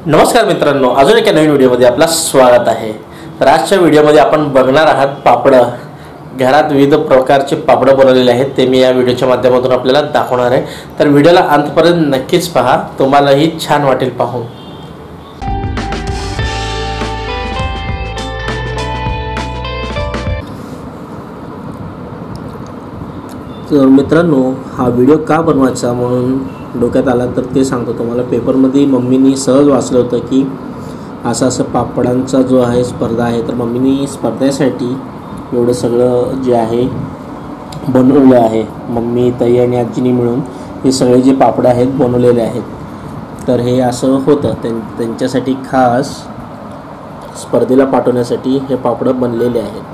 नमस्कार मित्रांनो, अजून एका नवीन व्हिडिओमध्ये आपलं स्वागत आहे। तर आजच्या व्हिडिओमध्ये आपण बघणार आहात पापड। घरात विविध प्रकारचे पापड बनवलेले आहेत, ते मी या व्हिडिओच्या माध्यमातून आपल्याला दाखवणार आहे। तर व्हिडिओला अंतपर्यंत नक्कीच पहा, तुम्हालाही छान वाटेल पाहून। तर मित्रांनो, हा व्हिडिओ का बनवायचा म्हणून डोक्यात आला तर ते सांगतो तुम्हाला। पेपरमध्ये मम्मीनी सहज वाचलं होतं की असं पापडांचा जो आहे स्पर्धा आहे, तर मम्मीनी स्पर्धेसाठी एवढं सगळं जे आहे बनवलं आहे। मम्मी, ताई आणि आजीनी मिळून हे सगळे जे पापड आहेत बनवलेले आहेत। तर हे असं होतं त्यांच्यासाठी खास स्पर्धेला पाठवण्यासाठी हे पापड बनलेले आहेत।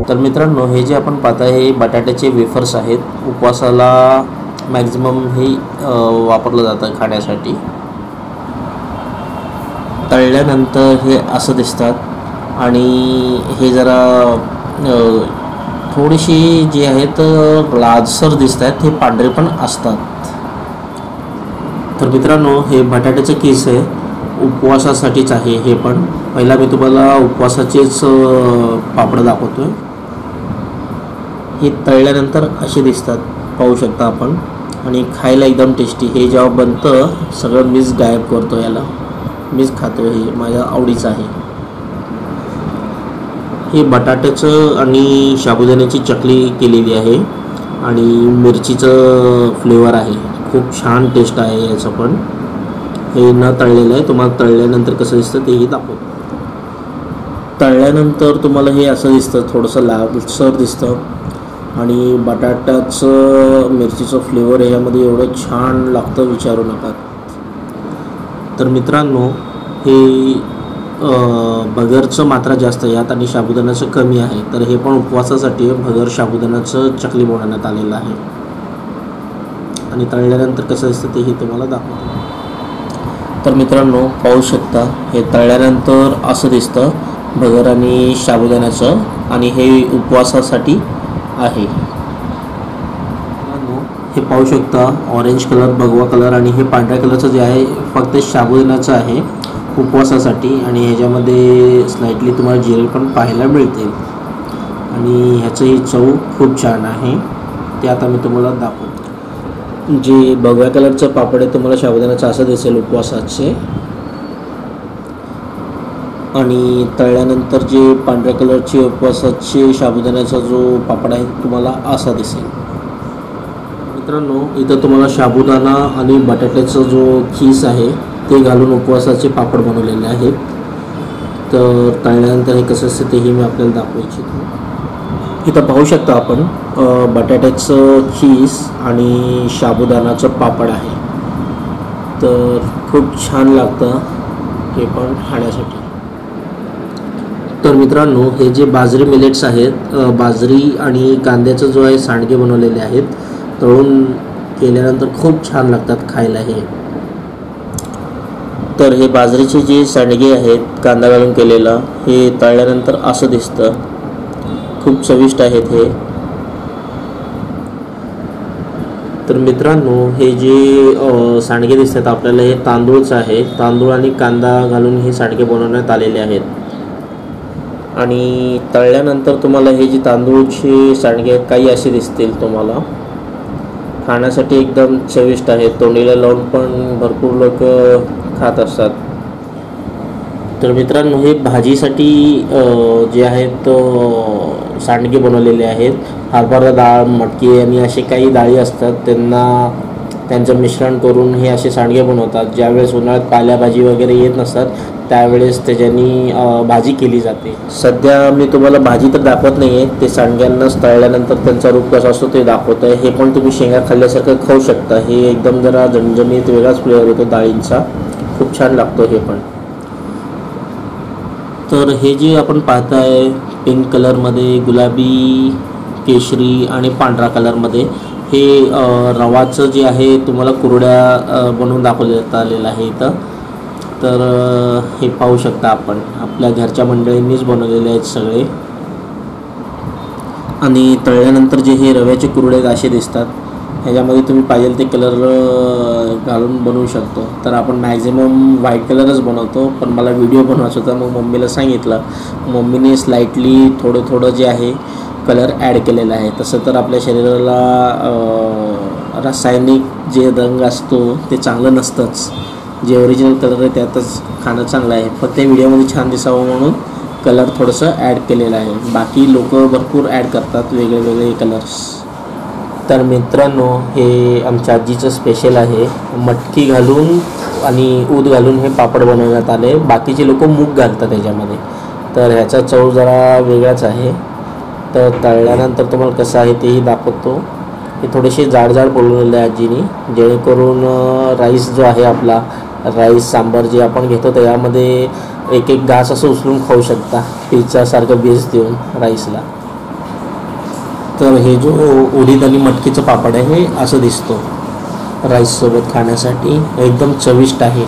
तर मित्रांनो, हे जे आपण पाहता हे बटाट्याचे वेफर्स आहेत। उपवासाला मॅक्झिमम हे वापरलं जातं खाण्यासाठी। तळल्यानंतर हे असं दिसतात आणि हे जरा थोडीशी जे आहेत लालसर दिसतात, हे पांढरे पण असतात। तर मित्रांनो, हे बटाट्याचं किस आहे, उपवासासाठीच आहे। हे पण पहिला मी तुम्हाला उपवासाचेच पापड दाखवतोय। हे तळल्यानंतर असे दिसतात, पाहू शकता आपण। आणि खायला एकदम टेस्टी। हे जेव्हा बनतं सगळं मीच गायब करतो, याला मीच खातो, हे माझ्या आवडीचं आहे। हे बटाट्याचं आणि साबुदाण्याची चकली केलेली आहे आणि मिरचीचं फ्लेवर आहे। खूप छान टेस्ट आहे याचं पण। हे न तळलेलं आहे, तुम्हाला तळल्यानंतर कसं दिसतं तेही दाखवतो। तळल्यानंतर तुम्हाला हे असं दिसतं, थोडंसं लालसर दिसतं आणि बटाट्याचं मिरचीचं फ्लेवर यामध्ये एवढं छान लागतं, विचारू नका। तर मित्रांनो, हे भगरचं मात्रा जास्त यात आणि साबुदाण्याचं कमी आहे। तर हे पण उपवासासाठी भगर साबुदाण्याचं चकली बनवण्यात आलेलं आहे आणि तळल्यानंतर कसं दिसतं तेही तुम्हाला दाखवतो। तर मित्रांनो, पाहू शकता हे तळल्यानंतर असं दिसतं भगर आणि साबुदाण्याचं, आणि हे उपवासासाठी आहे। हे पाहू शकता ऑरेंज कलर, भगवा कलर आणि हे पांढऱ्या कलरचं जे आहे फक्त साबुदाण्याचं आहे उपवासासाठी। आणि ह्याच्यामध्ये स्लाइटली तुम्हाला जिरे पण पाहायला मिळतील आणि ह्याचंही चव खूप छान आहे, ते आता मी तुम्हाला दाखवतो। जे भगव्या कलरचं पापड आहे तुम्हाला साबुदाण्याचं असं दिसेल उपवासाचे, आणि तळल्यानंतर जे पांढऱ्या कलरचे उपवासाचे साबुदाण्याचा जो पापड आहे तुम्हाला असा दिसेल। मित्रांनो, इथं तुम्हाला साबुदाणा आणि बटाट्याचा जो खीस आहे ते घालून उपवासाचे पापड बनवलेले आहेत। तर तळल्यानंतर हे कसं असतं तेही मी आपल्याला दाखवू इच्छितो। इथं पाहू शकता आपण बटाट्याचं खीस आणि साबुदाणाचं पापड आहे। तर खूप छान लागतं हे पण खाण्यासाठी। तर मित्रांनो, हे जे बाजरी मिलेट्स आहेत, बाजरी आणि कांद्याचं जो आहे सांडगे बनवलेले आहेत, तळून केल्यानंतर खूप छान लागतात खायला हे। तर हे बाजरीचे जे सांडगे आहेत कांदा घालून केलेला, हे तळल्यानंतर असं दिसतं, खूप चविष्ट आहेत हे। तर मित्रांनो, हे जे सांडगे दिसतात आपल्याला हे तांदूळचं आहे। तांदूळ आणि कांदा घालून हे सांडगे बनवण्यात आलेले आहेत आणि तळल्यानंतर तुम्हाला हे जे तांदूळचे सांडगे आहेत काही असे दिसतील तुम्हाला। खाण्यासाठी एकदम चविष्ट आहेत, तोंडीला लावून पण भरपूर लोक खात असतात। तर मित्रांनो, हे भाजीसाठी जे आहेत सांडगे बनवलेले आहेत। हरभरा डाळ, मटकी आणि असे काही डाळी असतात, त्यांचं मिश्रण करून हे असे सांडगे बनवतात। ज्यावेळेस उन्हाळ्यात पालेभाजी वगैरे येत नसतात त्यावेळेस त्याच्यानी भाजी केली जाते। सध्या मी तुम्हाला भाजी तर दाखवत नाही आहे, ते सांडग्यांनाच तळल्यानंतर त्यांचा रूप कसा असतो ते दाखवत आहे। हे पण तुम्ही शेंगा खाल्ल्यासारखं खाऊ शकता। हे एकदम जरा झणझणीत वेगळाच फ्लेवर येतो डाळींचा, खूप छान लागतो हे पण। तर हे जे आपण पाहताय पिंक कलरमध्ये, गुलाबी, केशरी आणि पांढरा कलरमध्ये हे रवाचं जे आहे तुम्हाला कुरड्या बनवून दाखवण्यात आलेलं आहे इथं. तर हे पाहू शकता आपण, आपल्या घरच्या मंडळींनीच बनवलेले आहेत सगळे. आणि तळल्यानंतर जे हे रव्याचे कुरडे असे दिसतात, ह्याच्यामध्ये तुम्ही पाहिजे ते कलर घालून बनवू शकतो. तर आपण मॅक्झिमम व्हाईट कलरच बनवतो, पण मला व्हिडिओ बनवायचा होता, मग मम्मीला सांगितलं. मम्मीने स्लाइटली थोडं जे आहे कलर ॲड केलेला आहे. तसं तर आपल्या शरीराला रासायनिक जे रंग असतो ते चांगलं नसतंच. जे ओरिजिनल कलर आहे त्यातच खाणं चांगलं आहे. फक्त ते व्हिडिओमध्ये छान दिसावं म्हणून कलर थोडंसं ॲड केलेलं आहे. बाकी लोक भरपूर ॲड करतात वेगळे कलर्स. तर मित्रांनो, हे आमच्या आजीचं स्पेशल आहे. मटकी घालून आणि ऊद घालून हे पापड बनवण्यात आले. बाकीचे लोक मूग घालतात त्याच्यामध्ये, तर ह्याचा चव जरा वेगळाच आहे. तर तळल्यानंतर तुम्हाला कसं आहे तेही दाखवतो. हे थोडेसे जाड बोलवलेले आहे आजीनी, जेणेकरून राईस जो आहे आपला राईस सांबार जे आपण घेतो त्यामध्ये एक घास असं उचलून खाऊ शकता, पिझ्झासारखं बेस देऊन राईसला. तर हे जो उडीद आणि मटकीचं पापड आहे हे असं दिसतो राईससोबत खाण्यासाठी, एकदम चविष्ट आहे.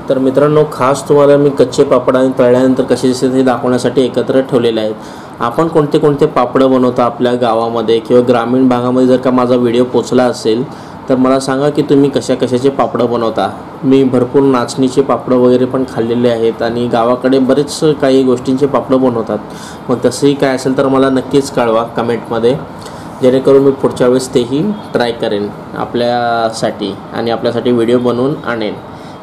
तर मित्रांनो, खास तुम्हाला मी कच्चे पापड आणि तळल्यानंतर कसे दिसतात हे दाखवण्यासाठी एकत्र ठेवलेले आहेत. आपण कोणते पापडं बनवतो आपल्या गावामध्ये किंवा ग्रामीण भागामध्ये जर का माझा व्हिडिओ पोचला असेल तर मला सांगा की तुम्ही कशाचे पापडं बनवता. मी भरपूर नाचणीचे पापडं वगैरे पण खाल्लेले आहेत आणि गावाकडे बरेच काही गोष्टींचे पापडं बनवतात. मग तसंही काय असेल तर मला नक्कीच कळवा कमेंटमध्ये, जेणेकरून मी पुढच्या वेळेस तेही ट्राय करेन आपल्यासाठी आणि आपल्यासाठी व्हिडिओ बनवून आणेन.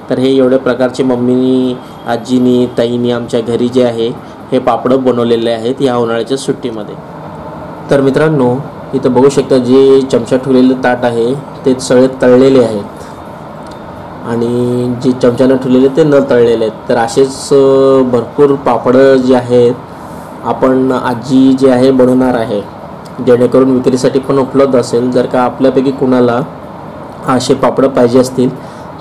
तर हे एवढ्या प्रकारचे मम्मीनी, आजीनी, ताईनी आमच्या घरी जे आहे हे पापडं बनवलेले आहेत ह्या उन्हाळ्याच्या सुट्टीमध्ये. तर मित्रांनो, इथं बघू शकता जे चमचा ठेवलेले ताट आहे ते सगळे तळलेले आहेत आणि जे चमच्यानं ठेवलेले ते न तळलेले आहेत. तर असेच भरपूर पापडं जे आहेत आपण आजी जे आहे बनवणार आहे, जेणेकरून विक्रीसाठी पण उपलब्ध असेल. जर का आपल्यापैकी कुणाला असे पापडं पाहिजे असतील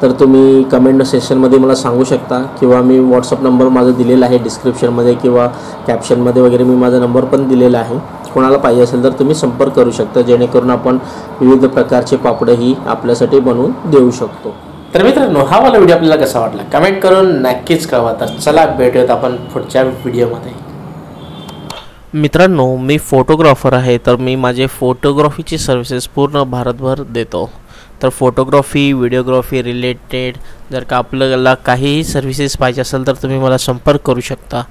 तर तुम्ही कमेंट सेक्शनमध्ये मला सांगू शकता, किंवा मी व्हॉट्सअप नंबर माझा दिलेला आहे डिस्क्रिप्शनमध्ये किंवा कॅप्शनमध्ये वगैरे मी माझा नंबर पण दिलेला आहे. कोणाला पाहिजे असेल तर तुम्ही संपर्क करू शकता, जेणेकरून आपण विविध प्रकारचे पापडंही आपल्यासाठी बनवून देऊ शकतो. तर मित्रांनो, हा मला व्हिडिओ आपल्याला कसा वाटला कमेंट करून नक्कीच कळवा. तर चला भेटूयात आपण पुढच्या व्हिडिओमध्ये. मित्रांनो, मी फोटोग्राफर आहे, तर मी माझे फोटोग्राफीची सर्व्हिसेस पूर्ण भारतभर देतो. तर फोटोग्राफी, व्हिडिओग्राफी रिलेटेड जर का आपल्याला काहीही सर्व्हिसेस पाहिजे असेल तर तुम्ही मला संपर्क करू शकता.